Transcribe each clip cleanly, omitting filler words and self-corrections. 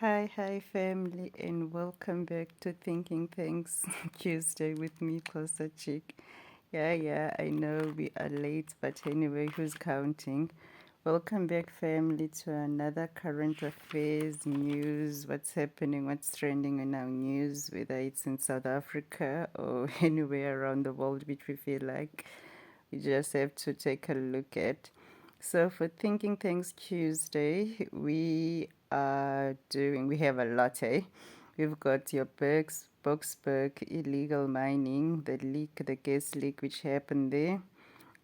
Hi, family, and welcome back to Thinking Things Tuesday with me, Closer Chick. I know we are late, but anyway, who's counting? Welcome back, family, to another current affairs news. What's happening, what's trending in our news, whether it's in South Africa or anywhere around the world, which we feel like we just have to take a look at. So for Thinking Things Tuesday, we have a lot, eh? We've got your Boksburg illegal mining, the gas leak which happened there.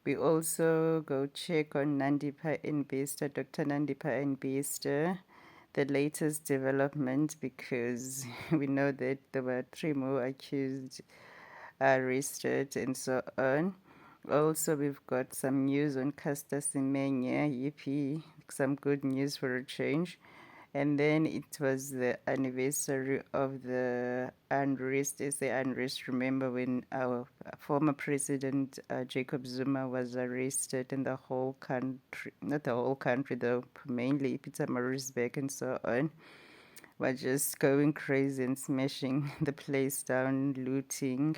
We also go check on Nandipha investor, Dr. Nandipha investor, the latest development because we know that there were three more accused arrested and so on. Also, we've got some news on Caster Semenya, yippee, some good news for a change. And then it was the anniversary of the unrest, SA unrest. Remember when our former president, Jacob Zuma, was arrested in the whole country, not the whole country though, mainly Pietermaritzburg and so on, were just going crazy and smashing the place down, looting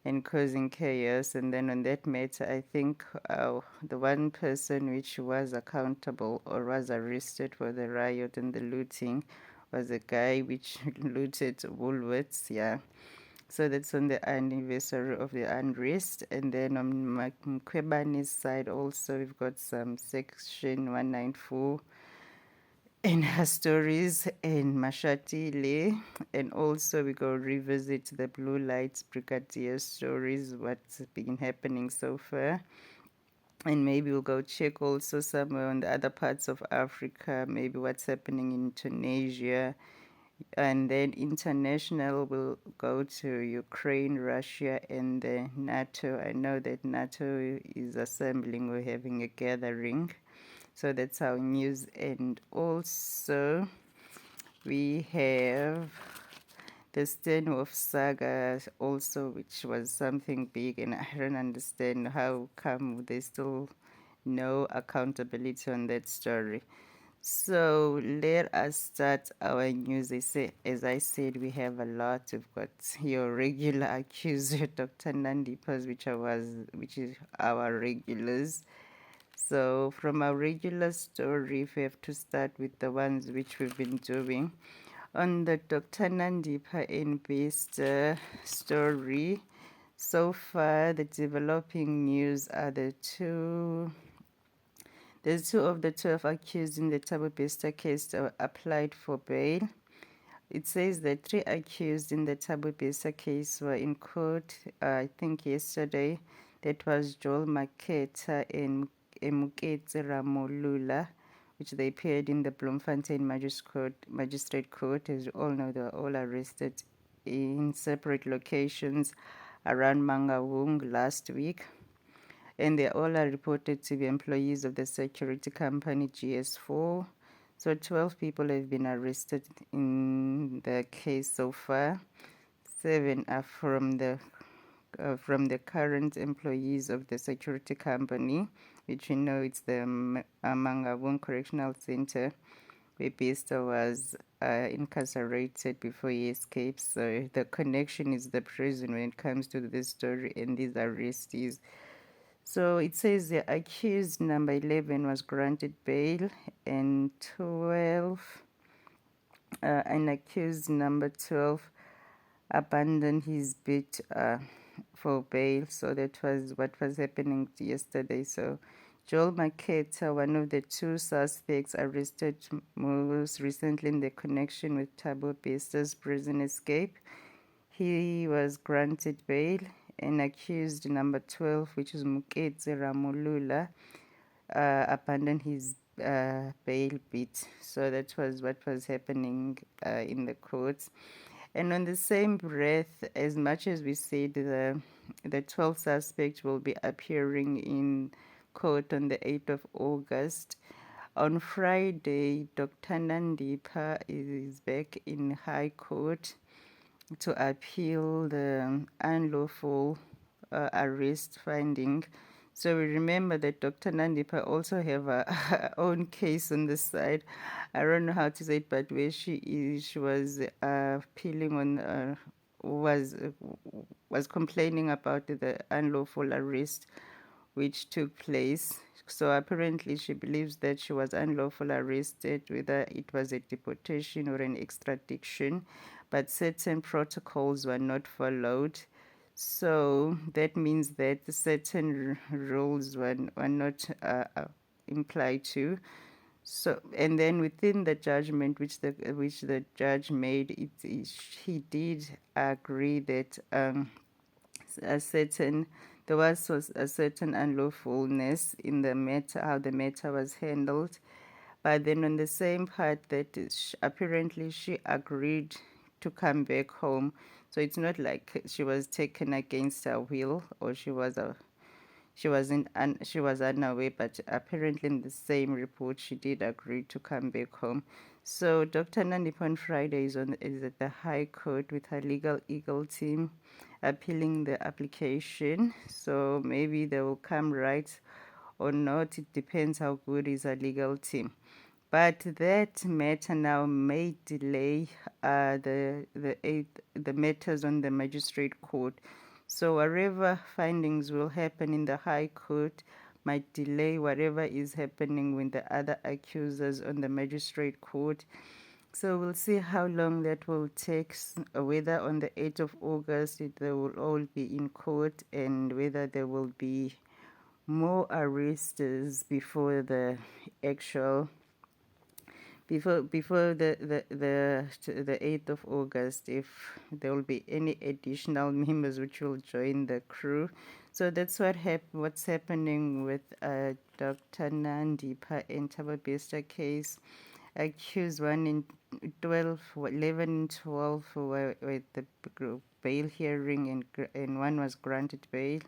and causing chaos. And then on that matter, I think the one person which was accountable or was arrested for the riot and the looting was a guy which looted Woolworths, yeah. So that's on the anniversary of the unrest. And then on Mkhwebani's side also, we've got some Section 194 in her stories in Mashatile, and also we go revisit the Blue Lights Brigadier stories, what's been happening so far. And maybe we'll go check also somewhere on the other parts of Africa, maybe what's happening in Tunisia. And then international, we'll go to Ukraine, Russia, and the NATO. I know that NATO is assembling, we're having a gathering. So that's our news. And also we have the Steinhoff Saga also, which was something big, and I don't understand how come there's still no accountability on that story. So let us start our news. As I said, we have a lot. We've got your regular accuser, Dr. Nandipha, which is our regulars. So from our regular story, we have to start with the ones which we've been doing. On the Dr. Nandipha investor story, so far the developing news are there's two of the 12 accused in the Thabo Bester case applied for bail. It says that 3 accused in the Thabo Bester case were in court, I think yesterday. That was Joel Maketa and Emuketse Ramolula, which they appeared in the Bloemfontein Magistrate Court. As you all know, they were all arrested in separate locations around Mangaung last week. And they all are reported to be employees of the security company GS4. So 12 people have been arrested in the case so far. 7 are from the current employees of the security company, which we know it's the Mangaung Correctional Center, where Bester was incarcerated before he escaped. So the connection is the prison when it comes to this story and these arrestees. So it says the accused number 11 was granted bail, and accused number 12 abandoned his bid for bail. So that was what was happening yesterday. So Joel Maketa, one of the 2 suspects arrested most recently in the connection with Thabo Bester's prison escape, he was granted bail. And accused number 12, which is Muketse Ramolula, abandoned his bail bid. So that was what was happening in the courts. And on the same breath, as much as we said the 12 suspects will be appearing in court on the 8th of August, on Friday, Dr. Nandipha is back in High Court to appeal the unlawful arrest finding So we remember that Dr. Nandipha also have her own case on the side. I don't know how to say it, but where she is, she was appealing on, was was complaining about the unlawful arrest which took place. So apparently she believes that she was unlawfully arrested, whether it was a deportation or an extradition, but certain protocols were not followed. So that means that certain rules were not implied to. So, and then within the judgment which the judge made, he did agree that a certain was a certain unlawfulness in the matter, how the matter was handled. But then on the same part that apparently she agreed to come back home. So it's not like she was taken against her will, or she was unaware, but apparently in the same report she did agree to come back home. So Dr. Nandipha on Friday is at the High Court with her legal eagle team appealing the application. So maybe they will come right or not. It depends how good is her legal team. But that matter now may delay the matters on the magistrate court. So whatever findings will happen in the High Court might delay whatever is happening with the other accusers on the magistrate court. So we'll see how long that will take, whether on the 8th of August they will all be in court, and whether there will be more arrests before the actual before the 8th of August, if there will be any additional members which will join the crew. So that's what's happening with Dr. Nandipha and Tababesta case. Accused one in 11 and 12 were the bail hearing, and one was granted bail,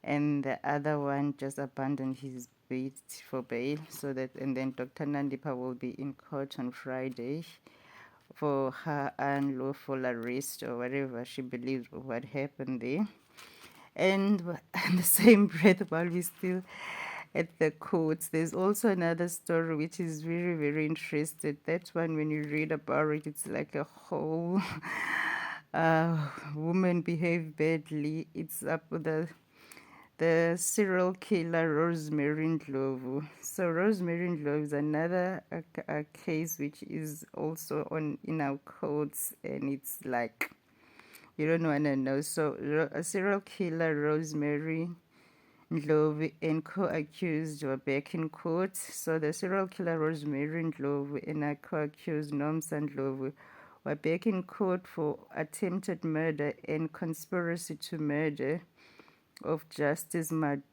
and the other one just abandoned his bid for bail. So that, and then Dr. Nandipha will be in court on Friday for her unlawful arrest or whatever she believes what happened there. And in the same breath, while we still at the courts, there's also another story which is very, very interesting. That one, when you read about it, it's like a whole woman behaved badly. It's up with the serial killer Rosemary Ndlovu. So Rosemary Ndlovu is another a case which is also in our courts, and it's like you don't want to know. So a serial killer Rosemary Ndlovu and co-accused were back in court. So the serial killer Rosemary Ndlovu and her co-accused Nomsa Ndlovu were back in court for attempted murder and conspiracy to murder of Justice Mudawu.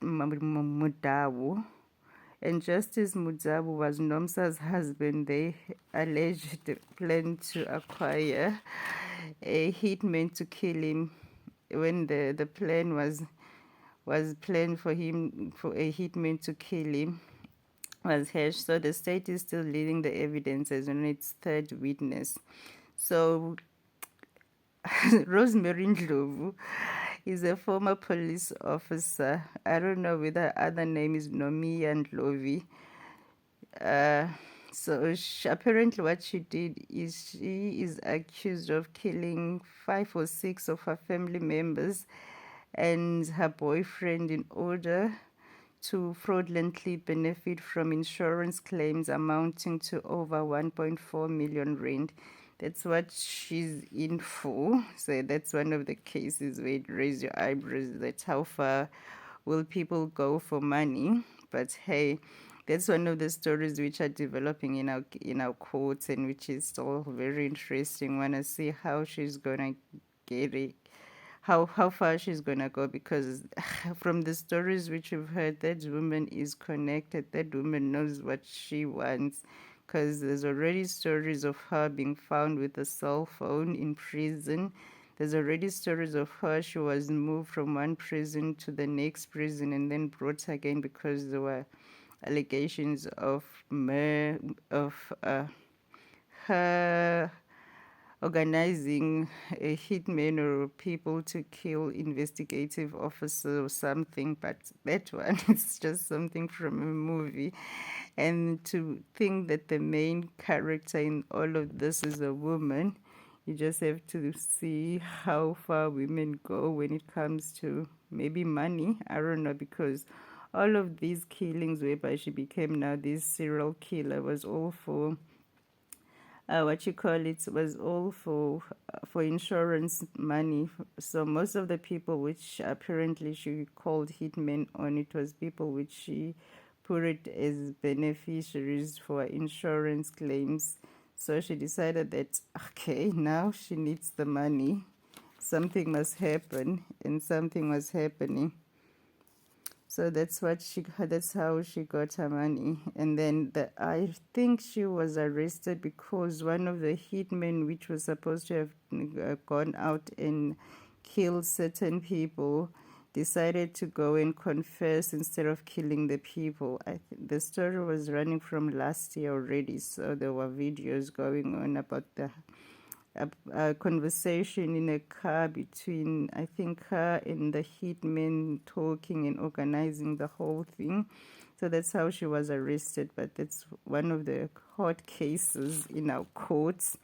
And Justice Mudawu was Nomsa's husband. They alleged plan to acquire a hitman to kill him when the plan was planned for him, for a hitman to kill him, was hatched. So the state is still leading the evidence as on its third witness. So Rosemary Ndlovu is a former police officer. I don't know whether her other name is Nomia Ndlovu. So apparently what she did is she is accused of killing 5 or 6 of her family members and her boyfriend in order to fraudulently benefit from insurance claims amounting to over 1.4 million rand. That's what she's in for. So that's one of the cases where you raise your eyebrows. That's how far will people go for money. But hey, that's one of the stories which are developing in our courts, and which is still very interesting. Wanna see how she's gonna get it, how far she's gonna go, because from the stories which we've heard, that woman is connected. That woman knows what she wants, because there's already stories of her being found with a cell phone in prison. There's already stories of her. She was moved from one prison to the next prison and then brought again because there were allegations of her organizing a hitman or people to kill investigative officer or something, but that one is just something from a movie. And to think that the main character in all of this is a woman, you just have to see how far women go when it comes to maybe money. I don't know, because all of these killings whereby she became now this serial killer was all for what you call it, was all for insurance money. So most of the people which apparently she called hitmen on, it was people which she put it as beneficiaries for insurance claims. So she decided that, okay, now she needs the money. Something must happen, and something was happening. So that's how she got her money. And then I think she was arrested because one of the hitmen, which was supposed to have gone out and killed certain people, decided to go and confess instead of killing the people. The story was running from last year already, so there were videos going on about a conversation in a car between, I think, her and the hitman, talking and organizing the whole thing. So that's how she was arrested, but that's one of the hot cases in our courts.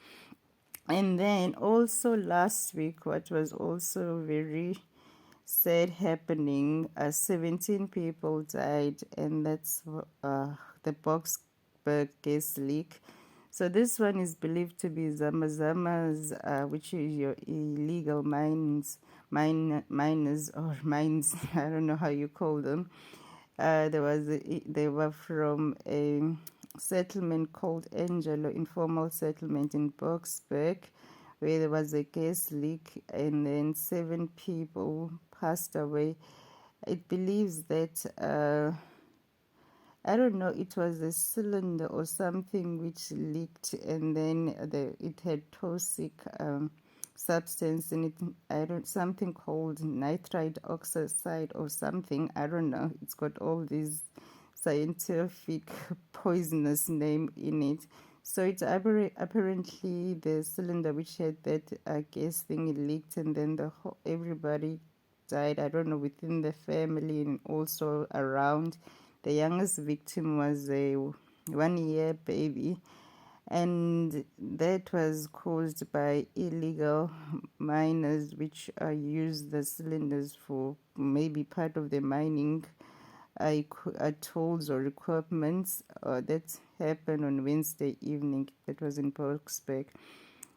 And then also last week, what was also very sad happening, 17 people died, and that's the Boksburg gas leak. So this one is believed to be Zama's, which is your illegal miners or mines. I don't know how you call them. They were from a settlement called Angelo, informal settlement in Boksburg, where there was a gas leak and then 7 people passed away. It believes that I don't know, it was a cylinder or something which leaked, and then it had toxic substance in it. Something called nitride oxide or something. I don't know. It's got all these scientific poisonous name in it. So it's apparently the cylinder which had that gas thing leaked, and then everybody died. I don't know, within the family and also around. The youngest victim was a 1-year baby, and that was caused by illegal miners which use the cylinders for maybe part of the mining tools or equipments. That happened on Wednesday evening. That was in Boksburg.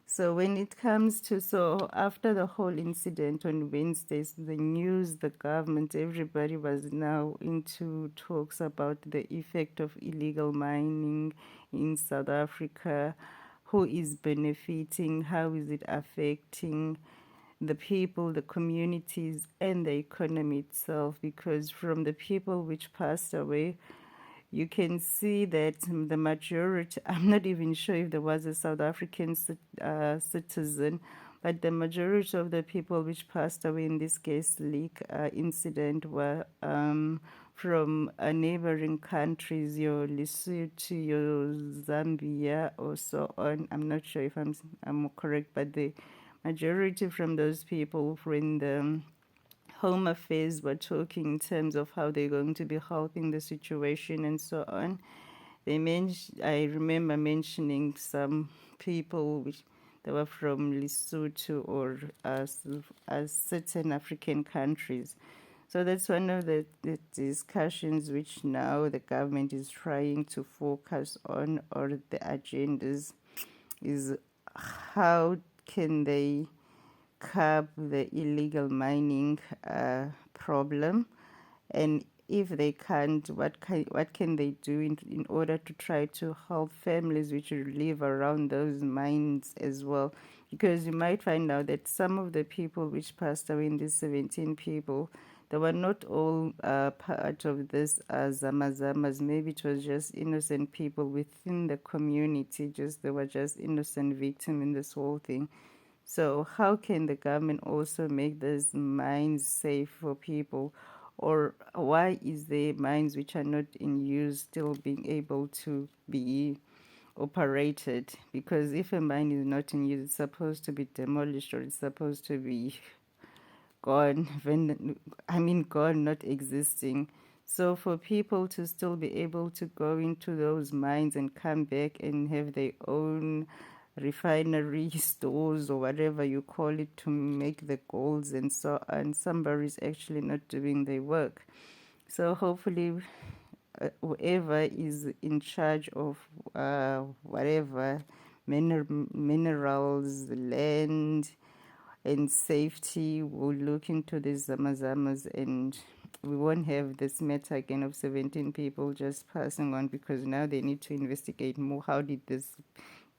So when it comes to, so after the whole incident on Wednesdays, the news, the government, everybody was now into talks about the effect of illegal mining in South Africa. Who is benefiting? How is it affecting the people, the communities, and the economy itself? Because from the people which passed away, you can see that the majority, I'm not even sure if there was a South African citizen, but the majority of the people which passed away in this gas leak incident were from neighboring countries, your Lesotho, your Zambia, or so on. I'm not sure if I'm correct, but the majority from those people were in the Home Affairs were talking in terms of how they're going to be helping the situation and so on. I remember mentioning some people which they were from Lesotho or certain African countries. So that's one of the discussions which now the government is trying to focus on, or the agendas, is how can they curb the illegal mining problem, and if they can't, what can they do in order to try to help families which live around those mines as well? Because you might find out that some of the people which passed away, in these 17 people, they were not all part of this zamazamas. Maybe it was just innocent people within the community, they were just innocent victims in this whole thing. So how can the government also make these mines safe for people? Or why is the mines which are not in use still being able to be operated, because if a mine is not in use, it's supposed to be demolished, or it's supposed to be gone, gone, not existing. So for people to still be able to go into those mines and come back and have their own refinery stores or whatever you call it to make the golds and so on, somebody's actually not doing their work. So hopefully whoever is in charge of whatever minerals, land, and safety will look into these zamazamas, and we won't have this matter again of 17 people just passing on, because now they need to investigate more. How did this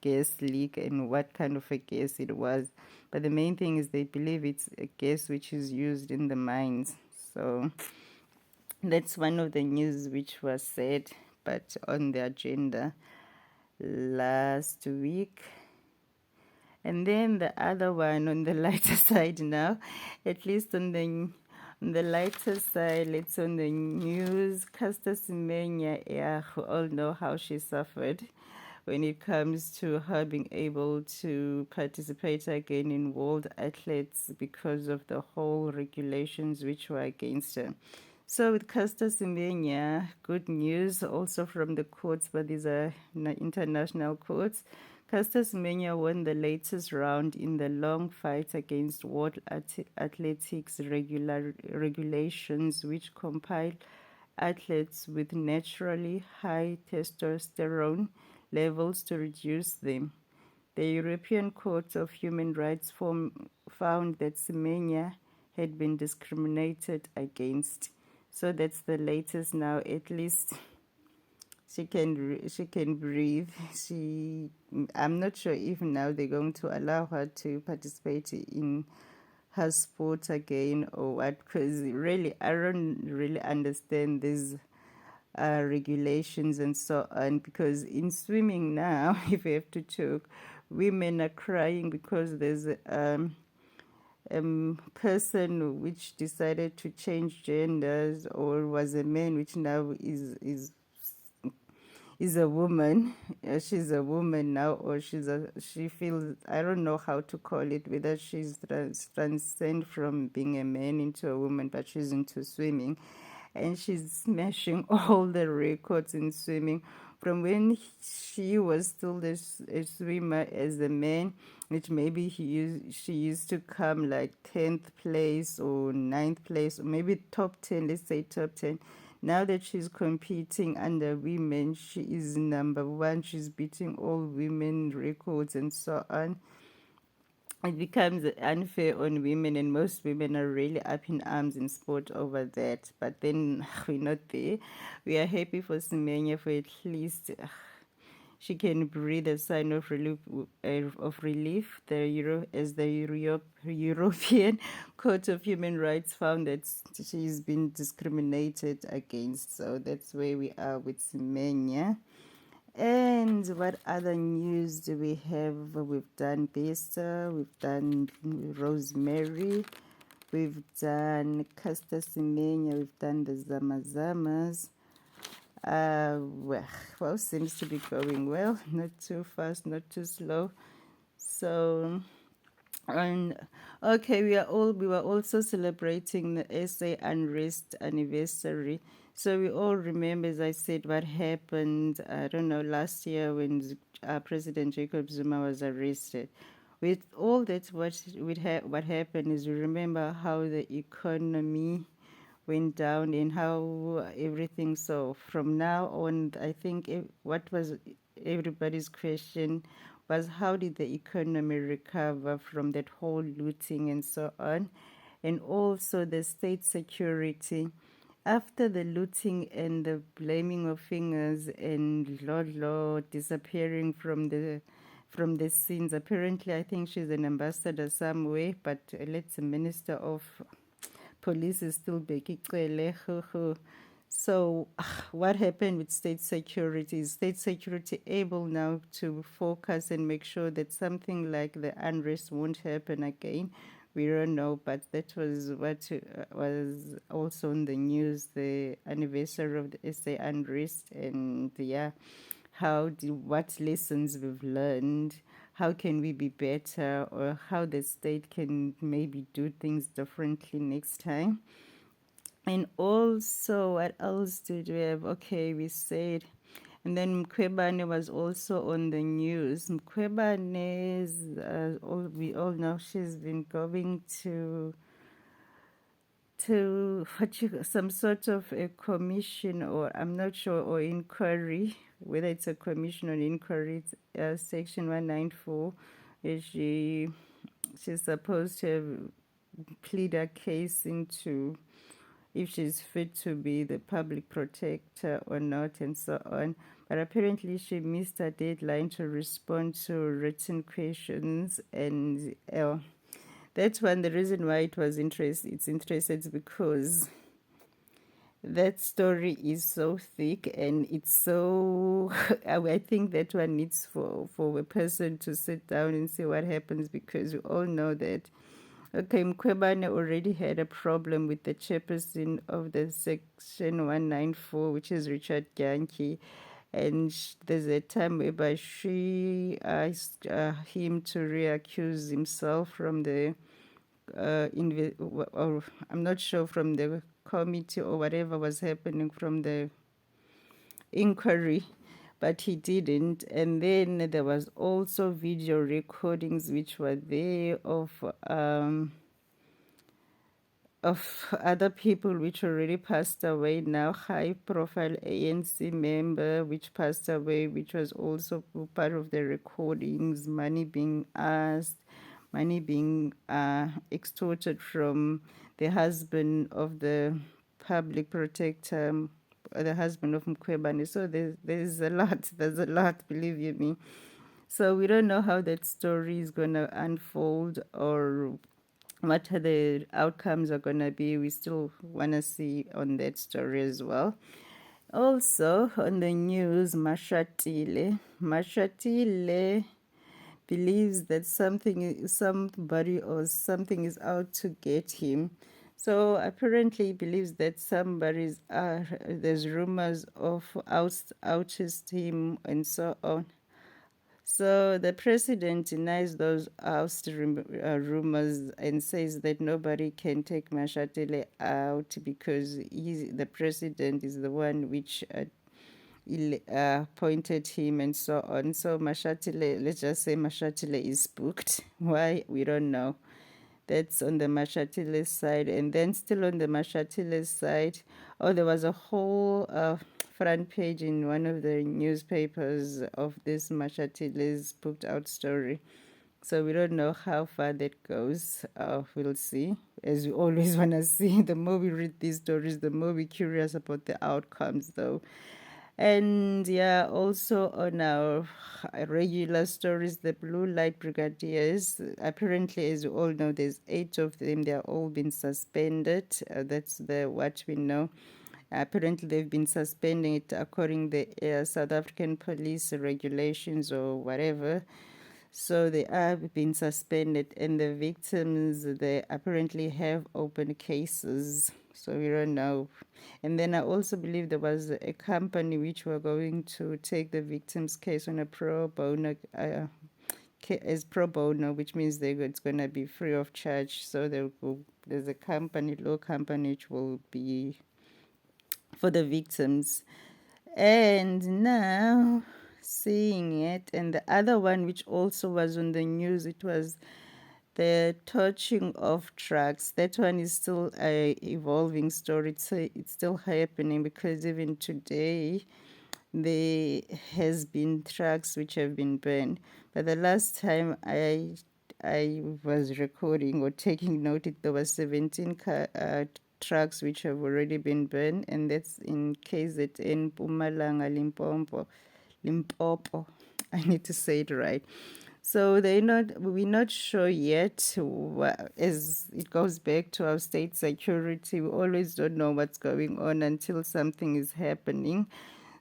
gas leak and what kind of a gas it was? But the main thing is they believe it's a gas which is used in the mines. So that's one of the news which was said, but on the agenda last week. And then the other one on the lighter side now, at least on the lighter side, it's on the news. Caster Semenya, yeah, we all know how she suffered when it comes to her being able to participate again in World Athletics because of the whole regulations which were against her. So with Caster Semenya, good news also from the courts, but these are international courts. Caster Semenya won the latest round in the long fight against World Athletics regulations, which compile athletes with naturally high testosterone levels to reduce them. The European Court of Human Rights found that Semenya had been discriminated against. So that's the latest now. At least she can breathe. I'm not sure if now they're going to allow her to participate in her sport again or what, because really I don't really understand these regulations and so on, because in swimming now, if you have to talk, women are crying because there's person which decided to change genders, or was a man which now is a woman. She's a woman now, or she feels, I don't know how to call it, whether she's transcend from being a man into a woman, but she's into swimming, and she's smashing all the records in swimming from when she was still a swimmer as a man, which maybe she used to come like 10th place or 9th place, or maybe top 10, let's say top 10. Now that she's competing under women, she is number one. She's beating all women records and so on. It becomes unfair on women, and most women are really up in arms in sport over that. But then we're not there. We are happy for Semenya, for at least she can breathe a sign of relief. The European Court of Human Rights found that she's been discriminated against. So that's where we are with Semenya. And what other news do we have? We've done Besta, we've done Rosemary, we've done Caster Semenya, we've done the Zamazamas. Well, seems to be going well. Not too fast, not too slow. So, okay, we were also celebrating the SA Unrest anniversary. So we all remember, as I said, what happened, I don't know, last year when President Jacob Zuma was arrested. With all that, what happened is, we remember how the economy went down and how everything. So from now on, I think what was everybody's question was, how did the economy recover from that whole looting and so on? And also the state security. After the looting and the blaming of fingers and Lodlo disappearing from the scenes, apparently I think she's an ambassador somewhere, but let's a minister of police is still Bekicele. So what happened with state security? Is state security able now to focus and make sure that something like the unrest won't happen again? We don't know, but that was what was also on the news, the anniversary of the SA unrest, and what lessons we've learned, how can we be better, or how the state can maybe do things differently next time. And also, what else did we have? Okay, we said, and then Mkhwebane was also on the news. Mkhwebane is, we all know she's been going to some sort of a commission, or I'm not sure, or inquiry, whether it's a commission or inquiry. It's, section 194, where she's supposed to plead a case into if she's fit to be the public protector or not, and so on. But apparently she missed a deadline to respond to written questions, and that's one, the reason why it's interesting is because that story is so thick and it's so I think that one needs for a person to sit down and see what happens, because we all know that, okay, Mkhwebane already had a problem with the chairperson of the section 194, which is Richard Gyanki, and there's a time whereby she asked him to reaccuse himself from the or I'm not sure, from the committee or whatever was happening from the inquiry, but he didn't. And then there was also video recordings which were there of other people which already passed away now, high profile ANC member which passed away, which was also part of the recordings, money being asked, money being extorted from the husband of the public protector, the husband of Mkhwebane. So there's a lot, believe you me. So we don't know how that story is going to unfold, or what the outcomes are going to be. We still want to see on that story as well. Also on the news, Mashatile believes that somebody or something is out to get him. So apparently he believes that there's rumors of ousted him and so on. So the president denies those rumors and says that nobody can take Mashatile out because the president is the one which appointed him and so on. So Mashatile, let's just say Mashatile is booked. Why? We don't know. That's on the Mashatile side. And then still on the Mashatile side, there was a whole front page in one of the newspapers of this Mashatile's booked out story. So we don't know how far that goes. We'll see. As we always want to see, the more we read these stories, the more we're curious about the outcomes, though. And yeah, also on our regular stories, the Blue Light Brigadiers, apparently, as you all know, there's 8 of them. They're all been suspended. That's what we know. Apparently, they've been suspending it according to the South African police regulations or whatever. So they have been suspended, and the victims, they apparently have open cases. So we don't know. And then I also believe there was a company which were going to take the victim's case on a pro bono, as pro bono, which means it's going to be free of charge. So there's a law company, which will be for the victims. And now, seeing it, and the other one which also was on the news, it was the torching of trucks. That one is still a evolving story. It's still happening, because even today there has been trucks which have been burned. But the last time I was recording or taking note, there was 17 trucks which have already been burned, and that's in KZN, Mpumalanga, Limpopo. I need to say it right. So we're not sure yet. As it goes back to our state security, we always don't know what's going on until something is happening.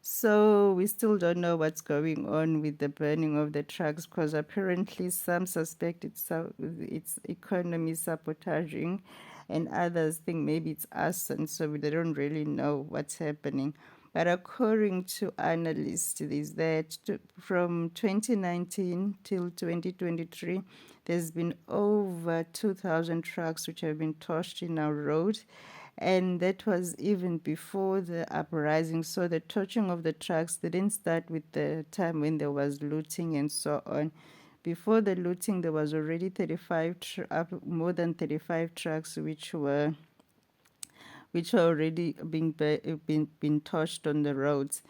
So we still don't know what's going on with the burning of the trucks, because apparently some suspect it's economy sabotaging, and others think maybe it's arson. So they don't really know what's happening. But according to analysts, is that from 2019 till 2023, there's been over 2,000 trucks which have been torched in our roads. And that was even before the uprising. So the torching of the trucks didn't start with the time when there was looting and so on. Before the looting, there was already more than 35 trucks which were already been torched on the roads.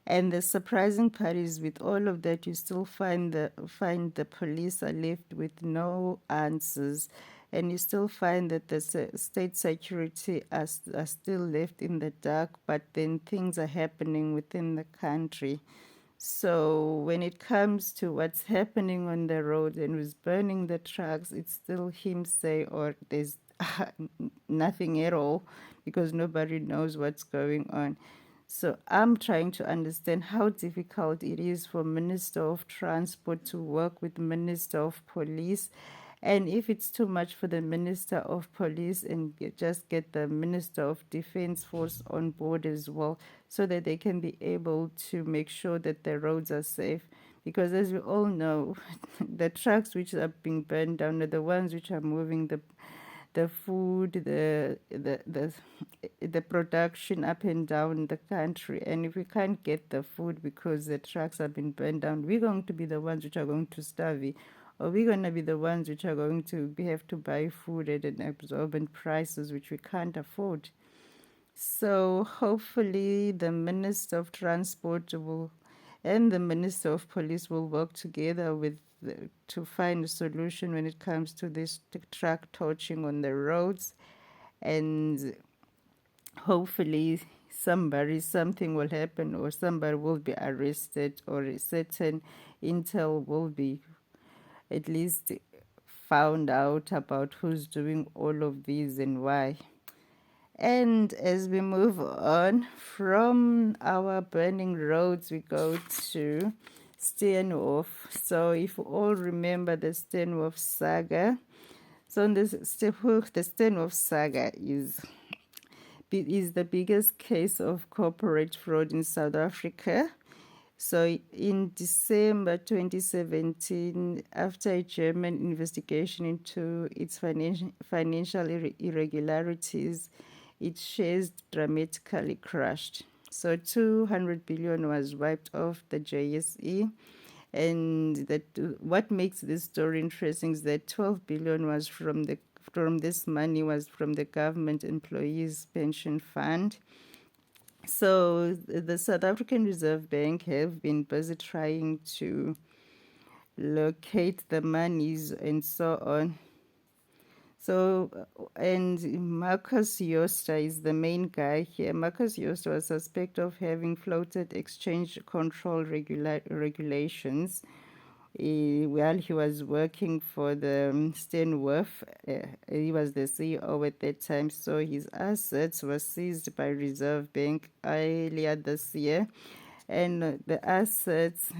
And the surprising part is, with all of that, you still find the police are left with no answers, and you still find that the state security are still left in the dark. But then things are happening within the country. So when it comes to what's happening on the road and who's burning the trucks, it's still him say, or there's nothing at all, because nobody knows what's going on. So I'm trying to understand how difficult it is for Minister of Transport to work with Minister of Police, and if it's too much for the Minister of Police, and just get the Minister of Defense Force on board as well, so that they can be able to make sure that the roads are safe. Because as we all know, the trucks which are being burned down are the ones which are moving the food, the production up and down the country. And if we can't get the food because the trucks have been burned down, we're going to be the ones which are going to starve, or we're going to be the ones which are going to have to buy food at an exorbitant prices which we can't afford. So hopefully the Minister of Transport and the Minister of Police will work together to find a solution when it comes to this truck torching on the roads, and hopefully something will happen, or somebody will be arrested, or a certain intel will be at least found out about who's doing all of these and why. And as we move on from our burning roads, we go to Steinhoff. So if you all remember the Steinhoff saga, so the Steinhoff saga is the biggest case of corporate fraud in South Africa. So in December 2017, after a German investigation into its financial irregularities, its shares dramatically crashed. So 200 billion was wiped off the JSE. And what makes this story interesting is that 12 billion was from this money was from the government employees pension fund. So the South African Reserve Bank have been busy trying to locate the monies and so on. So, and Markus Jooste is the main guy here. Markus Jooste was suspected of having floated exchange control regulations while he was working for the Steinhoff. He was the CEO at that time, so his assets were seized by Reserve Bank earlier this year, and the assets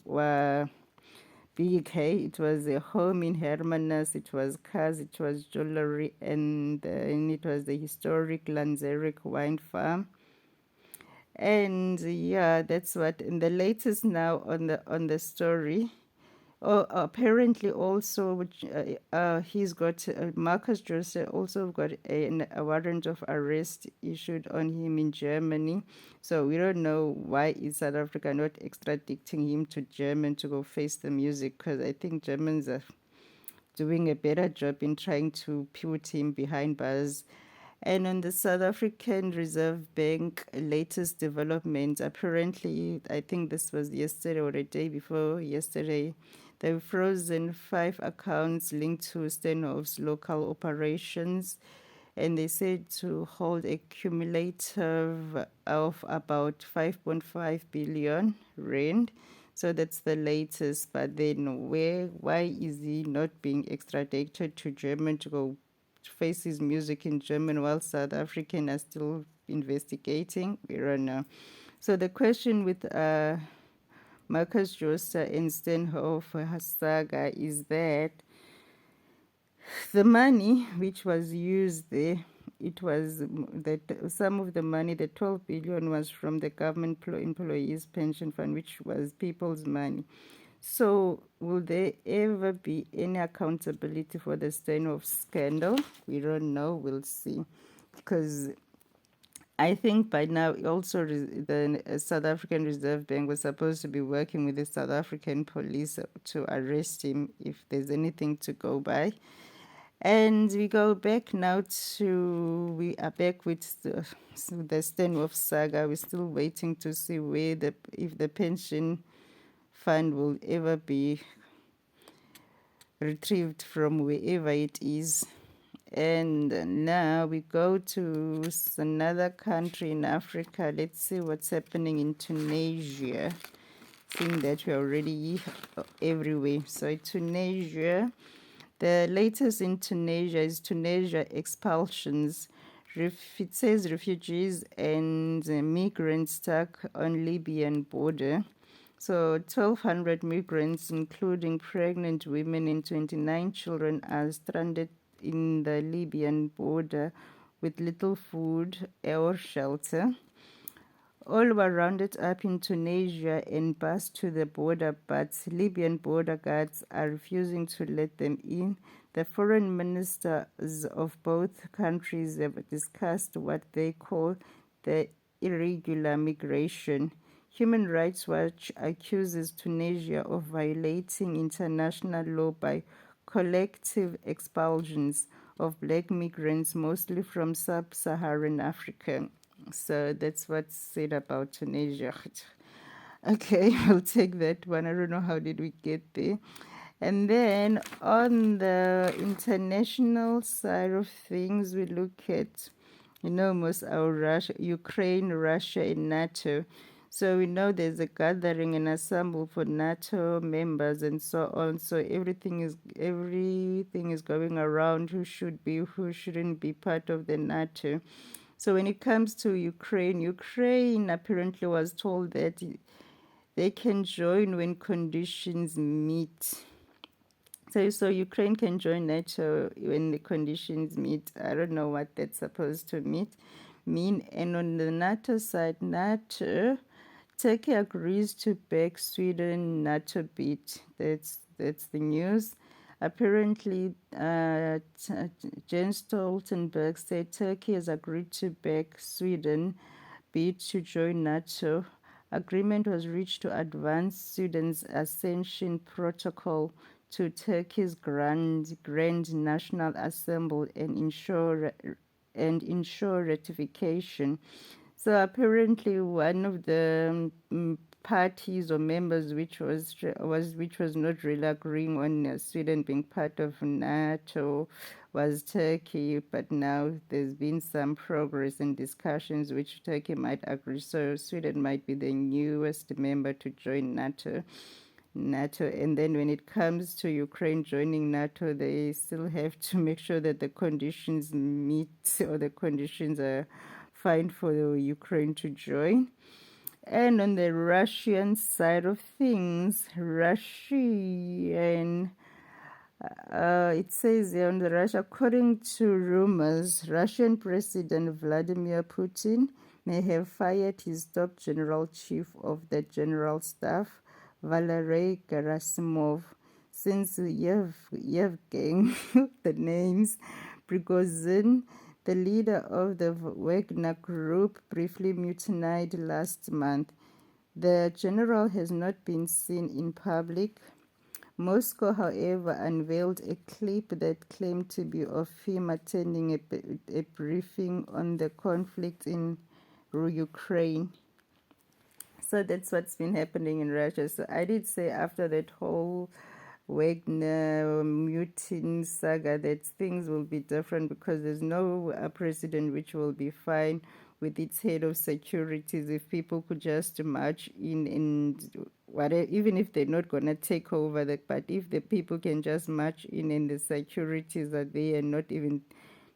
were big. It was a home in Hermanus, it was cars, it was jewelry, and it was the historic Lanzeric wine farm. And yeah, that's what. And the latest now on the story. Oh, apparently also, he's got Markus Jooste also got a warrant of arrest issued on him in Germany. So we don't know why is South Africa not extraditing him to Germany to go face the music, because I think Germans are doing a better job in trying to put him behind bars. And on the South African Reserve Bank latest development, apparently, I think this was yesterday or a day before yesterday, they've frozen 5 accounts linked to Steinhoff's local operations, and they said to hold a cumulative of about 5.5 billion rand. So that's the latest. But then why is he not being extradited to Germany to go face his music in German while South African are still investigating? We don't know. So the question with Markus Jooste and Steinhoff Saga is that the money which was used there it was that some of the money, the 12 billion, was from the government employees pension fund, which was people's money. So will there ever be any accountability for the Steinhoff scandal? We don't know. We'll see. Because I think by now also the South African Reserve Bank was supposed to be working with the South African police to arrest him if there's anything to go by. And we go back now we are back with the Steinhoff saga. We're still waiting to see if the pension fund will ever be retrieved from wherever it is. And now we go to another country in Africa. Let's see what's happening in Tunisia, seeing that we're already everywhere. So Tunisia, the latest in Tunisia is Tunisia expulsions. It says refugees and migrants stuck on Libyan border. So 1,200 migrants, including pregnant women and 29 children, are stranded in the Libyan border with little food or shelter. All were rounded up in Tunisia and bused to the border, but Libyan border guards are refusing to let them in. The foreign ministers of both countries have discussed what they call the irregular migration. Human Rights Watch accuses Tunisia of violating international law by collective expulsions of black migrants, mostly from sub-Saharan Africa. So that's what's said about Tunisia. Okay, I'll take that one. I don't know how did we get there. And then on the international side of things, we look at, most our Ukraine, Russia, and NATO. So we know there's a gathering and assemble for NATO members and so on. So everything is going around who should be, who shouldn't be part of the NATO. So when it comes to Ukraine apparently was told that they can join when conditions meet. So Ukraine can join NATO when the conditions meet. I don't know what that's supposed to mean. And on the NATO side, Turkey agrees to back Sweden NATO bid. That's the news. Apparently, Jens Stoltenberg said Turkey has agreed to back Sweden bid to join NATO. Agreement was reached to advance Sweden's accession protocol to Turkey's Grand National Assembly and ensure ratification. So apparently, one of the parties or members which was not really agreeing on Sweden being part of NATO was Turkey, but now there's been some progress in discussions which Turkey might agree. So Sweden might be the newest member to join NATO. And then when it comes to Ukraine joining NATO, they still have to make sure that the conditions meet or the conditions are fine for Ukraine to join. And on the Russian side of things, it says here on the Russia, according to rumors, Russian President Vladimir Putin may have fired his top general chief of the general staff, Valery Gerasimov, since Yevgeny, the names, Prigozhin, the leader of the Wagner Group, briefly mutinied last month. The general has not been seen in public. Moscow, however, unveiled a clip that claimed to be of him attending a briefing on the conflict in Ukraine. So that's what's been happening in Russia. So I did say after that whole Wagner mutiny saga that things will be different because there's no president which will be fine with its head of securities if people could just march in and whatever, even if they're not going to take over, but if the people can just march in and the securities are there and not even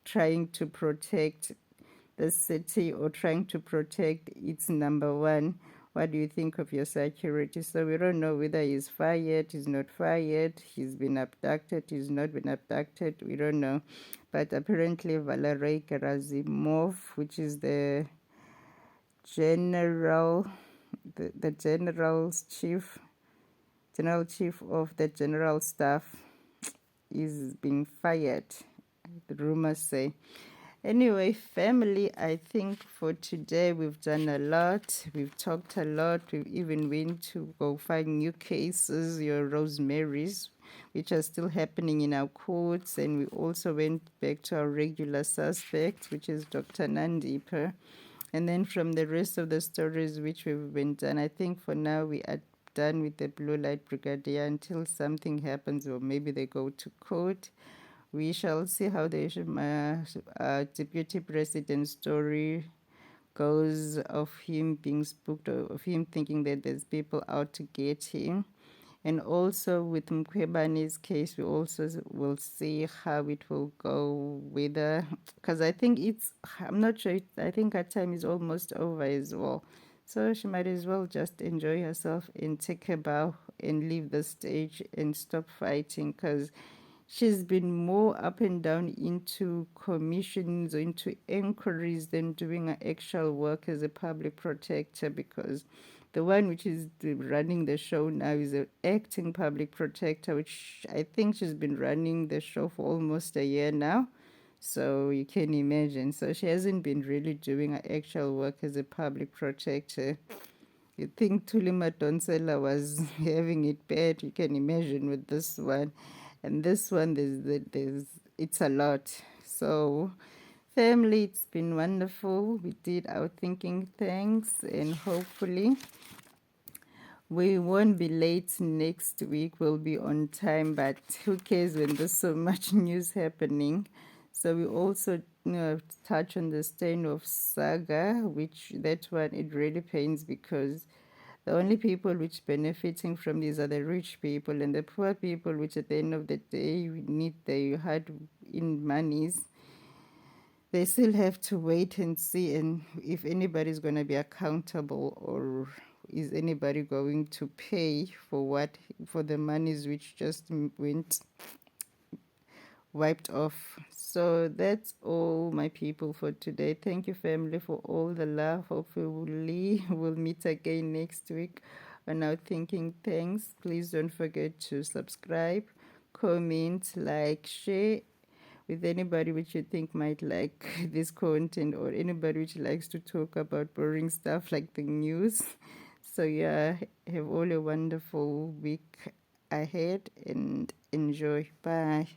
trying to protect the city or trying to protect its number one What do you think of your security? So we don't know whether he's fired, he's not fired, he's been abducted, he's not been abducted. We don't know. But apparently Valery Gerasimov, which is the general, the general chief of the general staff, is being fired, the rumors say. Anyway, family, I think for today we've done a lot. We've talked a lot. We've even went to go find new cases, your Rosemary's, which are still happening in our courts. And we also went back to our regular suspect, which is Dr. Nandipha. And then from the rest of the stories which we've been done, I think for now we are done with the Blue Light Brigadier until something happens or maybe they go to court. We shall see how the deputy president's story goes, of him being spooked, of him thinking that there's people out to get him. And also with Mkhwebane's case, we also will see how it will go, whether, because I think I'm not sure, I think her time is almost over as well. So she might as well just enjoy herself and take a bow and leave the stage and stop fighting, because she's been more up and down into commissions or into inquiries than doing her actual work as a public protector, because the one which is running the show now is an acting public protector, which I think she's been running the show for almost a year now. So you can imagine. So she hasn't been really doing her actual work as a public protector. You think Thuli Madonsela was having it bad, you can imagine with this one. And this one, it's a lot. So, family, it's been wonderful. We did our thinking thanks, and hopefully we won't be late next week. We'll be on time, but who cares when there's so much news happening. So we also touch on the Steinhoff saga, which that one, it really pains, because the only people which benefiting from these are the rich people, and the poor people, which at the end of the day need their hard in monies, they still have to wait and see, and if anybody's going to be accountable, or is anybody going to pay for the monies which just went wiped off. So that's all, my people, for today. Thank you, family, for all the love. Hopefully we'll meet again next week on our thinking thanks. Please don't forget to subscribe, comment, like, share with anybody which you think might like this content, or anybody which likes to talk about boring stuff like the news. So yeah, have all a wonderful week ahead and enjoy. Bye.